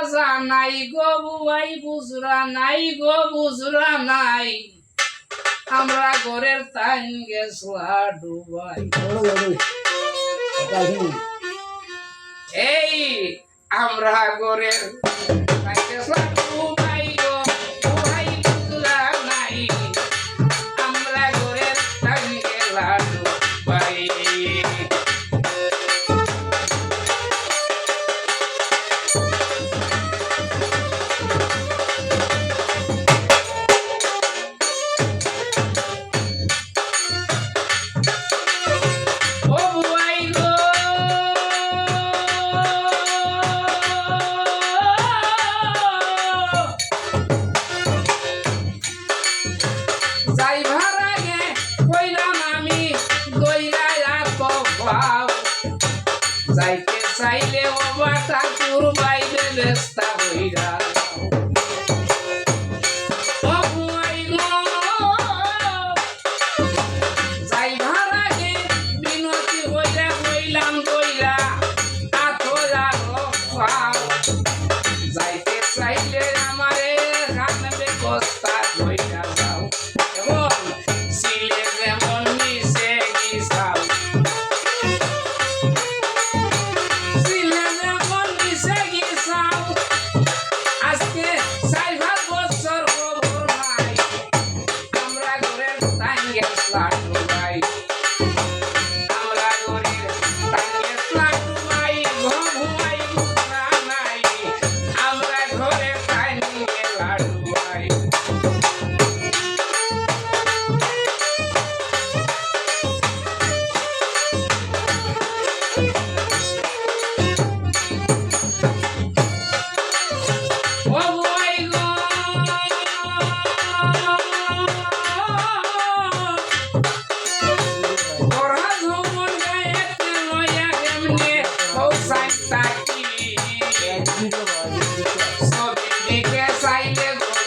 জানাই গো বুয়াই বুজরা নাই গো বুজরা নাই আমরা ঘরের তাইন গেছলা ডুবাই এই আমরা ঘরের তাইন গেছলা ডুবাই গো বুয়াই বুজরা নাই আমরা ঘরের তাইন গেলা ডুবাই যাইতে চাইলে ওবা ঠাকুর বাইরে ব্যস্তা হইরা যাইবার আগে বিনতি হইরা হইলাম কইরা আথরা যাইতে চাইলে আমারে কানবে কস্তা হইরা যাও এবং সিলে যেমন নিচে গিসাও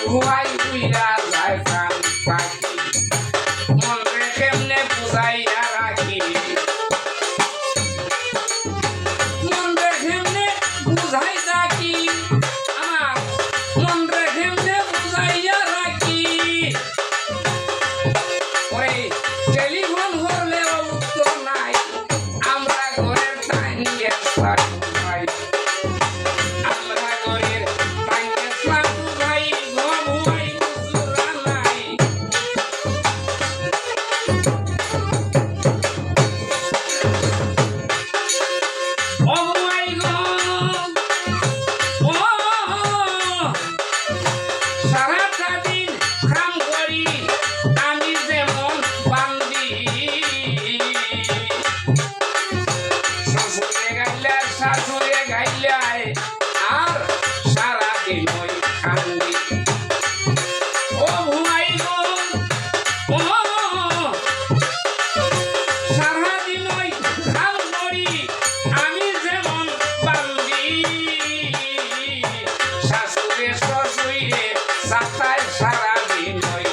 Why we are life and party? Monre kemne buzai araki. Monre kemne buzai daki. Amar monre kemne buzai araki. Ore telephone horle uttor nai. Amra gorer time gesa nai. Amra gorer time gesa nai. আর সারা দিন ওই খান্দি ও ভুয়াই গো ও সারা দিন ওই খাল করি আমি যেমন বান্দি শাশুড়ে শ্বশুরে সাতায় সারা দিন ওই